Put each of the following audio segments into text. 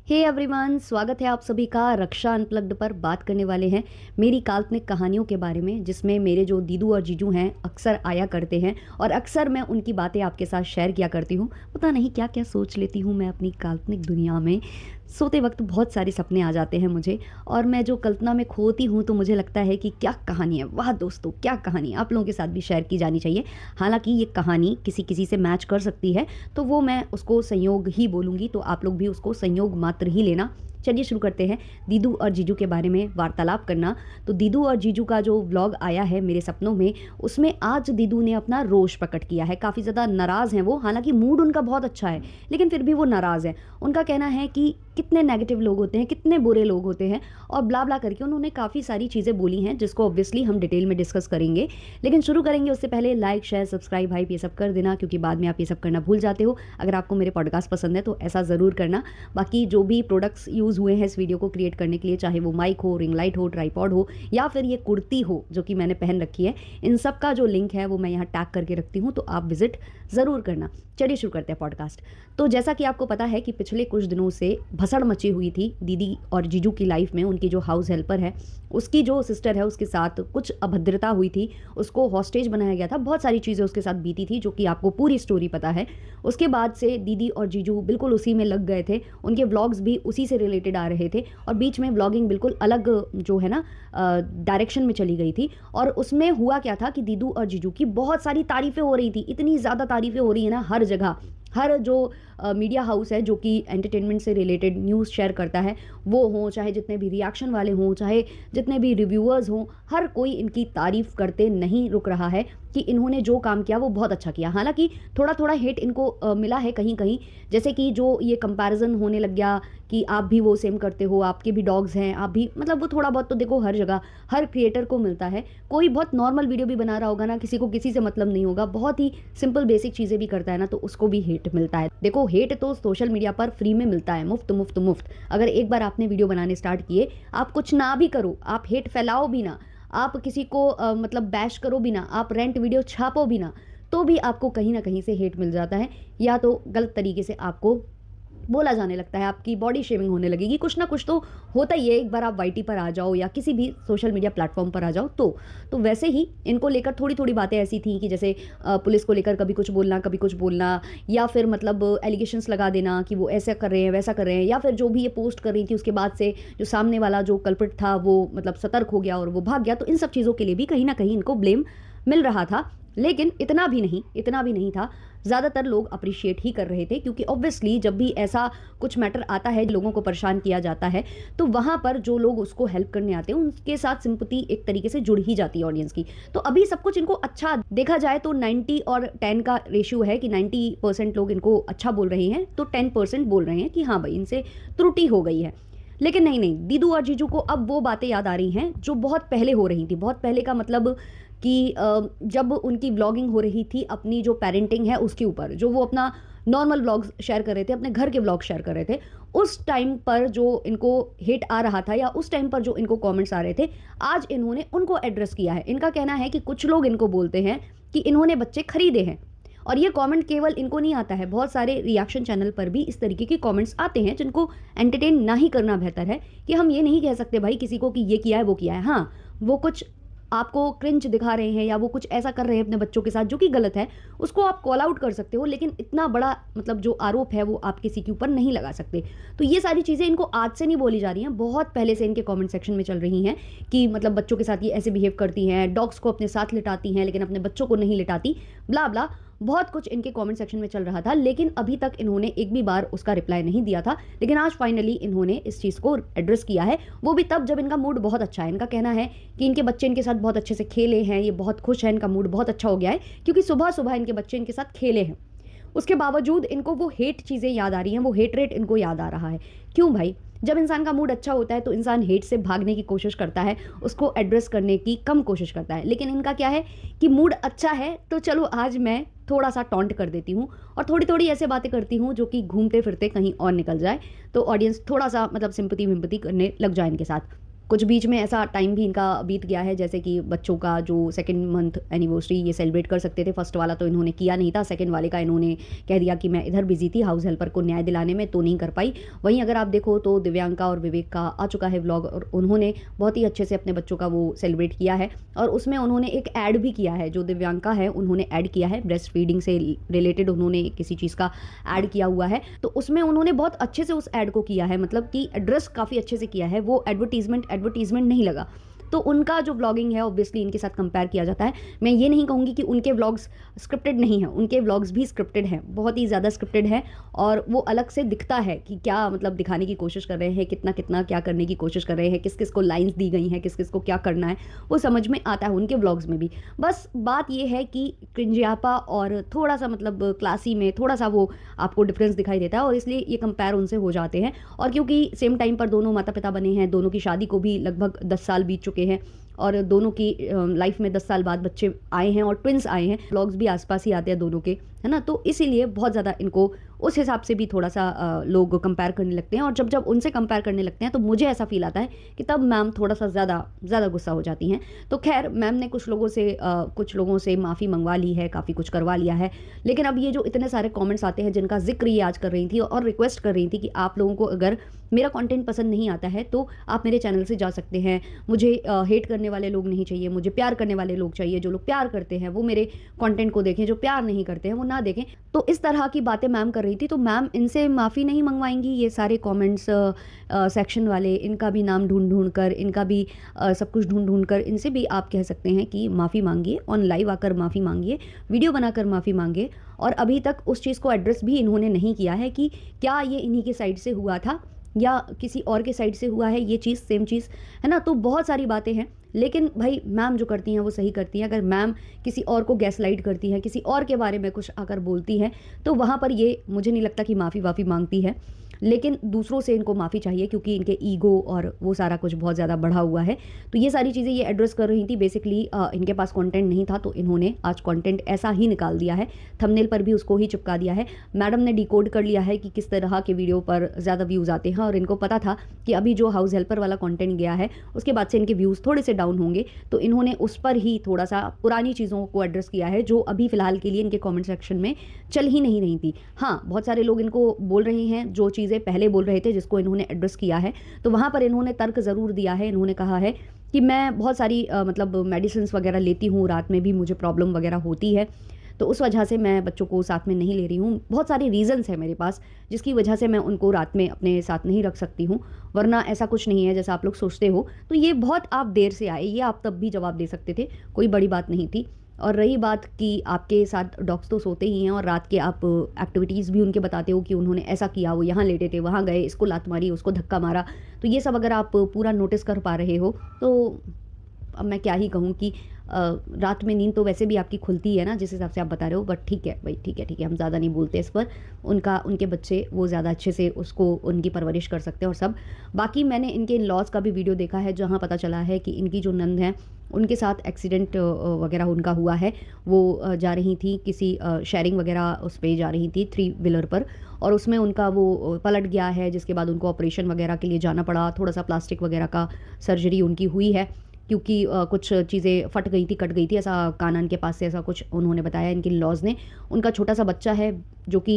Hey everyone, स्वागत है आप सभी का रक्षा अनप्लग्ड पर। बात करने वाले हैं मेरी काल्पनिक कहानियों के बारे में, जिसमें मेरे जो दीदू और जीजू हैं अक्सर आया करते हैं और अक्सर मैं उनकी बातें आपके साथ शेयर किया करती हूँ। पता नहीं क्या क्या सोच लेती हूँ मैं अपनी काल्पनिक दुनिया में। सोते वक्त बहुत सारे सपने आ जाते हैं मुझे, और मैं जो कल्पना में खोती हूँ तो मुझे लगता है कि क्या कहानी है। वाह दोस्तों, क्या कहानी, आप लोगों के साथ भी शेयर की जानी चाहिए। हालांकि ये कहानी किसी किसी से मैच कर सकती है, तो वो मैं उसको संयोग ही बोलूँगी, तो आप लोग भी उसको संयोग मात्र ही लेना। चलिए शुरू करते हैं दीदू और जीजू के बारे में वार्तालाप करना। तो दीदू और जीजू का जो व्लॉग आया है मेरे सपनों में, उसमें आज दीदू ने अपना रोष प्रकट किया है। काफ़ी ज़्यादा नाराज़ हैं वो, हालांकि मूड उनका बहुत अच्छा है लेकिन फिर भी वो नाराज़ है। उनका कहना है कि कितने नेगेटिव लोग होते हैं, कितने बुरे लोग होते हैं, और ब्ला ब्ला करके उन्होंने काफ़ी सारी चीज़ें बोली हैं जिसको ऑब्वियसली हम डिटेल में डिस्कस करेंगे। लेकिन शुरू करेंगे उससे पहले लाइक शेयर सब्सक्राइब हाइप ये सब कर देना, क्योंकि बाद में आप ये सब करना भूल जाते हो। अगर आपको मेरे पॉडकास्ट पसंद है तो ऐसा ज़रूर करना। बाकी जो भी प्रोडक्ट्स यूज़ हुए हैं इस वीडियो को क्रिएट करने के लिए, चाहे वो माइक हो, रिंग लाइट हो, ट्राईपॉड हो, या फिर ये कुर्ती हो जो कि मैंने पहन रखी है, इन सब का जो लिंक है वो मैं यहाँ टैग करके रखती हूँ, तो आप विजिट ज़रूर करना। चलिए शुरू करते हैं पॉडकास्ट। तो जैसा कि आपको पता है कि पिछले कुछ दिनों से भसड़ मची हुई थी दीदी और जीजू की लाइफ में। उनकी जो हाउस हेल्पर है, उसकी जो सिस्टर है, उसके साथ कुछ अभद्रता हुई थी, उसको हॉस्टेज बनाया गया था, बहुत सारी चीज़ें उसके साथ बीती थी जो कि आपको पूरी स्टोरी पता है। उसके बाद से दीदी और जीजू बिल्कुल उसी में लग गए थे, उनके व्लॉग्स भी उसी से रिलेटेड आ रहे थे, और बीच में व्लॉगिंग बिल्कुल अलग जो है ना डायरेक्शन में चली गई थी। और उसमें हुआ क्या था कि दीदू और जीजू की बहुत सारी तारीफ़ें हो रही थी, इतनी ज़्यादा तारीफ़ें हो रही है ना हर जगह। हर जो मीडिया हाउस है जो कि एंटरटेनमेंट से रिलेटेड न्यूज़ शेयर करता है, वो हों, चाहे जितने भी रिएक्शन वाले हों, चाहे जितने भी रिव्यूअर्स हों, हर कोई इनकी तारीफ़ करते नहीं रुक रहा है कि इन्होंने जो काम किया वो बहुत अच्छा किया। हालांकि थोड़ा थोड़ा हेट इनको मिला है कहीं कहीं, जैसे कि जो ये कंपैरिजन होने लग गया कि आप भी वो सेम करते हो, आपके भी डॉग्स हैं, आप भी, मतलब वो थोड़ा बहुत तो देखो हर जगह हर क्रिएटर को मिलता है। कोई बहुत नॉर्मल वीडियो भी बना रहा होगा ना, किसी को किसी से मतलब नहीं होगा, बहुत ही सिंपल बेसिक चीज़ें भी करता है ना, तो उसको भी हेट मिलता है। देखो हेट तो सोशल मीडिया पर फ्री में मिलता है, मुफ्त मुफ्त मुफ्त। अगर एक बार आपने वीडियो बनाने स्टार्ट किए, आप कुछ ना भी करो, आप हेट फैलाओ भी ना, आप किसी को मतलब बैश करो भी ना, आप रेंट वीडियो छापो भी ना, तो भी आपको कहीं ना कहीं से हेट मिल जाता है, या तो गलत तरीके से आपको बोला जाने लगता है, आपकी बॉडी शेमिंग होने लगेगी, कुछ ना कुछ तो होता ही है। एक बार आप वाईटी पर आ जाओ या किसी भी सोशल मीडिया प्लेटफॉर्म पर आ जाओ, तो वैसे ही इनको लेकर थोड़ी थोड़ी बातें ऐसी थी कि जैसे पुलिस को लेकर कभी कुछ बोलना, कभी कुछ बोलना, या फिर मतलब एलिगेशंस लगा देना कि वो ऐसा कर रहे हैं, वैसा कर रहे हैं, या फिर जो भी ये पोस्ट कर रही थी उसके बाद से जो सामने वाला जो कल्प्रिट था वो मतलब सतर्क हो गया और वो भाग गया, तो इन सब चीज़ों के लिए भी कहीं ना कहीं इनको ब्लेम मिल रहा था। लेकिन इतना भी नहीं था। ज़्यादातर लोग अप्रिशिएट ही कर रहे थे, क्योंकि ऑब्वियसली जब भी ऐसा कुछ मैटर आता है, लोगों को परेशान किया जाता है, तो वहाँ पर जो लोग उसको हेल्प करने आते हैं उनके साथ सिंपैथी एक तरीके से जुड़ ही जाती है ऑडियंस की। तो अभी सब कुछ इनको अच्छा देखा जाए तो 90 और 10 का रेशियो है कि 90% लोग इनको अच्छा बोल रहे हैं, तो 10% बोल रहे हैं कि हाँ भाई इनसे त्रुटि हो गई है। लेकिन नहीं, दीदू और जीजू को अब वो बातें याद आ रही हैं जो बहुत पहले हो रही थी। बहुत पहले का मतलब कि जब उनकी व्लॉगिंग हो रही थी अपनी जो पेरेंटिंग है उसके ऊपर, जो वो अपना नॉर्मल व्लॉग्स शेयर कर रहे थे, अपने घर के व्लॉग शेयर कर रहे थे, उस टाइम पर जो इनको हेट आ रहा था या उस टाइम पर जो इनको कमेंट्स आ रहे थे, आज इन्होंने उनको एड्रेस किया है। इनका कहना है कि कुछ लोग इनको बोलते हैं कि इन्होंने बच्चे खरीदे हैं, और ये कमेंट केवल इनको नहीं आता है, बहुत सारे रिएक्शन चैनल पर भी इस तरीके के कमेंट्स आते हैं जिनको एंटरटेन ना ही करना बेहतर है। कि हम ये नहीं कह सकते भाई किसी को कि ये किया है वो किया है, हाँ वो कुछ आपको क्रिंज दिखा रहे हैं या वो कुछ ऐसा कर रहे हैं अपने बच्चों के साथ जो कि गलत है, उसको आप कॉल आउट कर सकते हो, लेकिन इतना बड़ा मतलब जो आरोप है वो आप किसी के ऊपर नहीं लगा सकते। तो ये सारी चीज़ें इनको आज से नहीं बोली जा रही हैं, बहुत पहले से इनके कमेंट सेक्शन में चल रही हैं कि मतलब बच्चों के साथ ये ऐसे बिहेव करती हैं, डॉग्स को अपने साथ लिटाती हैं लेकिन अपने बच्चों को नहीं लिटाती, ब्ला ब्ला, बहुत कुछ इनके कमेंट सेक्शन में चल रहा था। लेकिन अभी तक इन्होंने एक भी बार उसका रिप्लाई नहीं दिया था, लेकिन आज फाइनली इन्होंने इस चीज़ को एड्रेस किया है, वो भी तब जब इनका मूड बहुत अच्छा है। इनका कहना है कि इनके बच्चे इनके साथ बहुत अच्छे से खेले हैं, ये बहुत खुश है, इनका मूड बहुत अच्छा हो गया है क्योंकि सुबह सुबह इनके बच्चे इनके साथ खेले हैं। उसके बावजूद इनको वो हेट चीज़ें याद आ रही हैं, वो हेट रेट इनको याद आ रहा है। क्यों भाई? जब इंसान का मूड अच्छा होता है तो इंसान हेट से भागने की कोशिश करता है, उसको एड्रेस करने की कम कोशिश करता है। लेकिन इनका क्या है कि मूड अच्छा है तो चलो आज मैं थोड़ा सा टॉन्ट कर देती हूँ और थोड़ी थोड़ी ऐसे बातें करती हूँ जो कि घूमते फिरते कहीं और निकल जाए, तो ऑडियंस थोड़ा सा मतलब सिंपैथी विम्पैथी करने लग जाए इनके साथ। कुछ बीच में ऐसा टाइम भी इनका बीत गया है, जैसे कि बच्चों का जो सेकंड मंथ एनिवर्सरी ये सेलिब्रेट कर सकते थे, फर्स्ट वाला तो इन्होंने किया नहीं था, सेकंड वाले का इन्होंने कह दिया कि मैं इधर बिजी थी हाउस हेल्पर को न्याय दिलाने में, तो नहीं कर पाई। वहीं अगर आप देखो तो दिव्यांका और विवेक का आ चुका है व्लॉग, और उन्होंने बहुत ही अच्छे से अपने बच्चों का वो सेलिब्रेट किया है, और उसमें उन्होंने एक ऐड भी किया है, जो दिव्यांका है उन्होंने ऐड किया है, ब्रेस्ट फीडिंग से रिलेटेड उन्होंने किसी चीज़ का ऐड किया हुआ है, तो उसमें उन्होंने बहुत अच्छे से उस ऐड को किया है, मतलब कि एड्रेस काफ़ी अच्छे से किया है, वो एडवर्टीजमेंट नहीं लगा। तो उनका जो व्लॉगिंग है ऑब्वियसली इनके साथ कंपेयर किया जाता है। मैं ये नहीं कहूँगी कि उनके व्लॉग्स स्क्रिप्टेड नहीं हैं, उनके व्लॉग्स भी स्क्रिप्टेड हैं, बहुत ही ज़्यादा स्क्रिप्टेड है, और वो अलग से दिखता है कि क्या मतलब दिखाने की कोशिश कर रहे हैं, कितना कितना क्या करने की कोशिश कर रहे हैं, किस किस को लाइन्स दी गई हैं, किस किस को क्या करना है, वो समझ में आता है उनके व्लॉग्स में भी। बस बात ये है कि क्रिंजियापा और थोड़ा सा मतलब क्लासी में थोड़ा सा वो आपको डिफरेंस दिखाई देता है, और इसलिए ये कंपेयर उनसे हो जाते हैं। और क्योंकि सेम टाइम पर दोनों माता पिता बने हैं, दोनों की शादी को भी लगभग 10 साल बीत चुके हैं, और दोनों की लाइफ में 10 साल बाद बच्चे आए हैं और ट्विंस आए हैं, व्लॉग्स भी आसपास ही आते हैं दोनों के, है ना, तो इसीलिए बहुत ज़्यादा इनको उस हिसाब से भी थोड़ा सा लोग कंपेयर करने लगते हैं, और जब जब उनसे कंपेयर करने लगते हैं तो मुझे ऐसा फील आता है कि तब मैम थोड़ा सा ज़्यादा गुस्सा हो जाती हैं। तो खैर मैम ने कुछ लोगों से माफ़ी मंगवा ली है, काफ़ी कुछ करवा लिया है, लेकिन अब ये जो इतने सारे कमेंट्स आते हैं जिनका जिक्र ये आज कर रही थी और रिक्वेस्ट कर रही थी कि आप लोगों को अगर मेरा कंटेंट पसंद नहीं आता है तो आप मेरे चैनल से जा सकते हैं, मुझे हेट करने वाले लोग नहीं चाहिए, मुझे प्यार करने वाले लोग चाहिए, जो लोग प्यार करते हैं वो मेरे कंटेंट को देखें, जो प्यार नहीं करते हैं वो ना देखें। तो इस तरह की बातें मैम कर रही थी, तो मैम इनसे माफ़ी नहीं मंगवाएंगी, ये सारे कमेंट्स सेक्शन वाले, इनका भी नाम ढूंढ कर, इनका भी सब कुछ ढूंढ कर इनसे भी आप कह सकते हैं कि माफ़ी मांगिए, ऑन लाइव आकर माफ़ी मांगिए, वीडियो बनाकर माफ़ी मांगिए। और अभी तक उस चीज़ को एड्रेस भी इन्होंने नहीं किया है कि क्या ये इन्हीं के साइड से हुआ था या किसी और के साइड से हुआ है, ये चीज़ सेम चीज़ है ना। तो बहुत सारी बातें हैं, लेकिन भाई मैम जो करती हैं वो सही करती हैं। अगर मैम किसी और को गैसलाइट करती हैं, किसी और के बारे में कुछ आकर बोलती हैं, तो वहाँ पर ये मुझे नहीं लगता कि माफ़ी वाफ़ी मांगती है, लेकिन दूसरों से इनको माफ़ी चाहिए क्योंकि इनके ईगो और वो सारा कुछ बहुत ज़्यादा बढ़ा हुआ है। तो ये सारी चीज़ें ये एड्रेस कर रही थी। बेसिकली इनके पास कंटेंट नहीं था तो इन्होंने आज कंटेंट ऐसा ही निकाल दिया है, थंबनेल पर भी उसको ही चिपका दिया है। मैडम ने डिकोड कर लिया है कि किस तरह के वीडियो पर ज़्यादा व्यूज़ आते हैं, और इनको पता था कि अभी जो हाउस हेल्पर वाला कंटेंट गया है उसके बाद से इनके व्यूज़ थोड़े से डाउन होंगे, तो इन्होंने उस पर ही थोड़ा सा पुरानी चीज़ों को एड्रेस किया है जो अभी फ़िलहाल के लिए इनके कॉमेंट सेक्शन में चल ही नहीं रही थी। हाँ, बहुत सारे लोग इनको बोल रहे हैं जो चीज़ें पहले बोल रहे थे जिसको इन्होंने एड्रेस किया है, तो वहाँ पर इन्होंने तर्क ज़रूर दिया है। इन्होंने कहा है कि मैं बहुत सारी मतलब मेडिसिन वगैरह लेती हूँ, रात में भी मुझे प्रॉब्लम वगैरह होती है, तो उस वजह से मैं बच्चों को साथ में नहीं ले रही हूँ। बहुत सारे रीज़न्स हैं मेरे पास जिसकी वजह से मैं उनको रात में अपने साथ नहीं रख सकती हूँ, वरना ऐसा कुछ नहीं है जैसा आप लोग सोचते हो। तो ये बहुत आप देर से आए, ये आप तब भी जवाब दे सकते थे, कोई बड़ी बात नहीं थी। और रही बात कि आपके साथ डॉग्स तो सोते ही हैं और रात के आप एक्टिविटीज़ भी उनके बताते हो कि उन्होंने ऐसा किया, वो यहाँ लेटे थे, वहाँ गए, इसको लात मारी, उसको धक्का मारा, तो ये सब अगर आप पूरा नोटिस कर पा रहे हो तो अब मैं क्या ही कहूँ कि रात में नींद तो वैसे भी आपकी खुलती है ना, जिस हिसाब से आप बता रहे हो। बट ठीक है भाई, ठीक है, हम ज़्यादा नहीं बोलते इस पर। उनके बच्चे वो ज़्यादा अच्छे से उसको उनकी परवरिश कर सकते हैं और सब। बाकी मैंने इनके इन लॉज का भी वीडियो देखा है जहाँ पता चला है कि इनकी जो नंद हैं उनके साथ एक्सीडेंट वगैरह उनका हुआ है। वो जा रही थी किसी शेयरिंग वगैरह उस पर जा रही थी 3 व्हीलर पर, और उसमें उनका वो पलट गया है, जिसके बाद उनको ऑपरेशन वगैरह के लिए जाना पड़ा। थोड़ा सा प्लास्टिक वगैरह का सर्जरी उनकी हुई है क्योंकि कुछ चीज़ें फट गई थी, कट गई थी, ऐसा कान के पास से ऐसा कुछ उन्होंने बताया इनके लॉज ने। उनका छोटा सा बच्चा है जो कि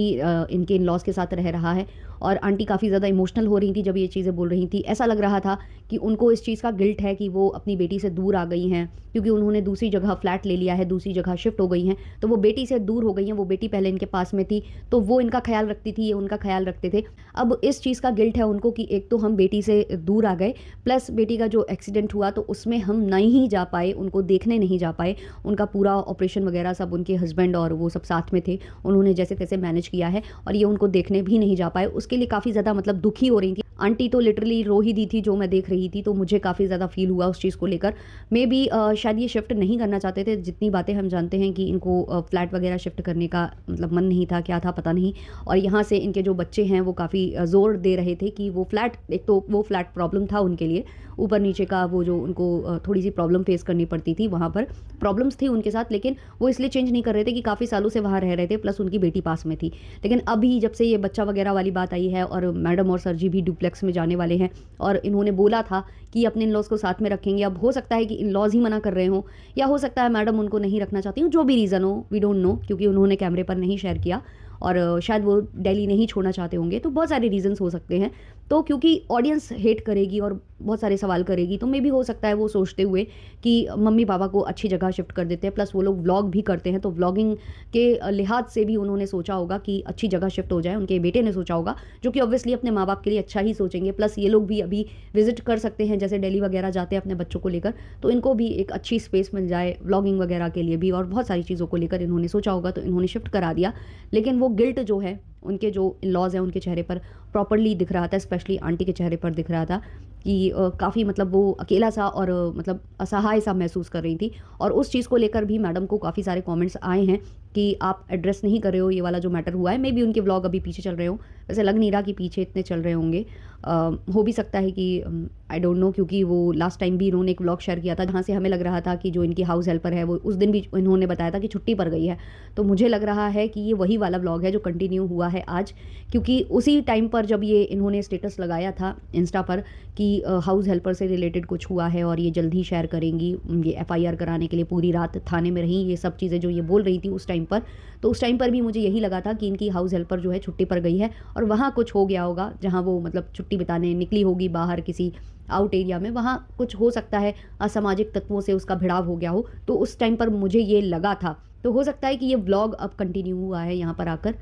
इनके इन लॉज के साथ रह रहा है, और आंटी काफ़ी ज़्यादा इमोशनल हो रही थी जब ये चीज़ें बोल रही थी। ऐसा लग रहा था कि उनको इस चीज़ का गिल्ट है कि वो अपनी बेटी से दूर आ गई हैं, क्योंकि उन्होंने दूसरी जगह फ्लैट ले लिया है, दूसरी जगह शिफ्ट हो गई हैं, तो वो बेटी से दूर हो गई हैं। वो बेटी पहले इनके पास में थी तो वो इनका ख्याल रखती थी, ये उनका ख्याल रखते थे। अब इस चीज़ का गिल्ट है उनको कि एक तो हम बेटी से दूर आ गए, प्लस बेटी का जो एक्सीडेंट हुआ तो उसमें हम नहीं जा पाए, उनको देखने नहीं जा पाए। उनका पूरा ऑपरेशन वगैरह सब उनके हस्बैंड और वो सब साथ में थे, उन्होंने जैसे तैसे मैनेज किया है, और ये उनको देखने भी नहीं जा पाए। उसके लिए काफ़ी ज़्यादा मतलब दुखी हो रही थी आंटी, तो लिटरली रो ही दी थी जो मैं देख रही थी। तो मुझे काफ़ी ज़्यादा फील हुआ उस चीज़ को लेकर। मे बी शायद ये शिफ्ट नहीं करना चाहते थे, जितनी बातें हम जानते हैं कि इनको फ्लैट वगैरह शिफ्ट करने का मतलब मन नहीं था, क्या था पता नहीं। और यहाँ से इनके जो बच्चे हैं वो काफ़ी ज़ोर दे रहे थे कि वो फ्लैट, एक तो वो फ्लैट प्रॉब्लम था उनके लिए, ऊपर नीचे का वो जो उनको थोड़ी सी प्रॉब्लम फेस करनी पड़ती थी, वहाँ पर प्रॉब्लम्स थी उनके साथ, लेकिन वो इसलिए चेंज नहीं कर रहे थे कि काफ़ी सालों से वहाँ रह रहे थे, प्लस उनकी बेटी पास पास में थी। लेकिन अभी जब से ये बच्चा वगैरह वाली बात आई है और मैडम और सर जी भी डुप्लेक्स में जाने वाले हैं और इन्होंने बोला था कि अपने इन लॉज़ को साथ में रखेंगे। अब हो सकता है कि इन लॉज़ ही मना कर रहे हों या हो सकता है मैडम उनको नहीं रखना चाहती हूँ, जो भी रीज़न हो वी डोंट नो, क्योंकि उन्होंने कैमरे पर नहीं शेयर किया और शायद वो दिल्ली नहीं छोड़ना चाहते होंगे, तो बहुत सारे रीज़न्स हो सकते हैं। तो क्योंकि ऑडियंस हेट करेगी और बहुत सारे सवाल करेगी, तो मे भी हो सकता है वो सोचते हुए कि मम्मी पापा को अच्छी जगह शिफ्ट कर देते हैं, प्लस वो लोग व्लॉग भी करते हैं, तो व्लॉगिंग के लिहाज से भी उन्होंने सोचा होगा कि अच्छी जगह शिफ्ट हो जाए, उनके बेटे ने सोचा होगा, जो कि ऑब्वियसली अपने माँ बाप के लिए अच्छा ही सोचेंगे। प्लस ये लोग भी अभी विजिट कर सकते हैं, जैसे दिल्ली वगैरह जाते हैं अपने बच्चों को लेकर, तो इनको भी एक अच्छी स्पेस मिल जाए व्लॉगिंग वगैरह के लिए भी, और बहुत सारी चीज़ों को लेकर इन्होंने सोचा होगा, तो इन्होंने शिफ्ट करा दिया। लेकिन वो गिल्ट जो है उनके जो लॉज हैं उनके चेहरे पर प्रॉपरली दिख रहा था, स्पेशली आंटी के चेहरे पर दिख रहा था कि काफ़ी मतलब वो अकेला सा और मतलब असहाय सा महसूस कर रही थी। और उस चीज़ को लेकर भी मैडम को काफ़ी सारे कमेंट्स आए हैं कि आप एड्रेस नहीं कर रहे हो ये वाला जो मैटर हुआ है। मे बी उनके व्लॉग अभी पीछे चल रहे हो, वैसे लग नहीं रहा कि पीछे इतने चल रहे होंगे। हो भी सकता है कि आई डोंट नो, क्योंकि वो लास्ट टाइम भी इन्होंने एक व्लॉग शेयर किया था जहाँ से हमें लग रहा था कि जो इनकी हाउस हेल्पर है वो उस दिन भी इन्होंने बताया था कि छुट्टी पर गई है। तो मुझे लग रहा है कि ये वही वाला व्लॉग है जो कंटिन्यू हुआ है आज, क्योंकि उसी टाइम पर जब ये इन्होंने स्टेटस लगाया था इंस्टा पर कि हाउस हेल्पर से रिलेटेड कुछ हुआ है और ये जल्द ही शेयर करेंगी, ये एफआईआर कराने के लिए पूरी रात थाने में रही, ये सब चीज़ें जो ये बोल रही थी उस टाइम पर, तो उस टाइम पर भी मुझे यही लगा था कि इनकी हाउस हेल्पर जो है छुट्टी पर गई है और वहाँ कुछ हो गया होगा, जहाँ वो मतलब छुट्टी बिताने निकली होगी बाहर किसी आउट एरिया में, वहाँ कुछ हो सकता है असामाजिक तत्वों से उसका भिड़ाव हो गया हो, तो उस टाइम पर मुझे ये लगा था। तो हो सकता है कि ये व्लॉग अब कंटिन्यू हुआ है यहाँ पर आकर,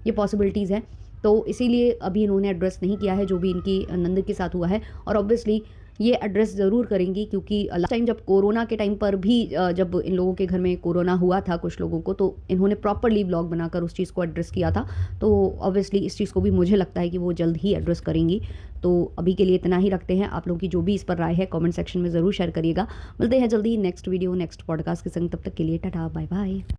ये पॉसिबिलिटीज़ हैं। तो इसीलिए अभी इन्होंने एड्रेस नहीं किया है जो भी इनकी नंद के साथ हुआ है, और ऑब्वियसली ये एड्रेस ज़रूर करेंगी, क्योंकि लास्ट टाइम जब कोरोना के टाइम पर भी जब इन लोगों के घर में कोरोना हुआ था कुछ लोगों को, तो इन्होंने प्रॉपरली व्लॉग बनाकर उस चीज़ को एड्रेस किया था। तो ऑब्वियसली इस चीज़ को भी मुझे लगता है कि वो जल्द ही एड्रेस करेंगी। तो अभी के लिए इतना ही रखते हैं। आप लोगों की जो भी इस पर राय है कमेंट सेक्शन में ज़रूर शेयर करिएगा। मिलते हैं जल्दी नेक्स्ट वीडियो नेक्स्ट पॉडकास्ट के संग, तब तक के लिए टाटा बाय बाय।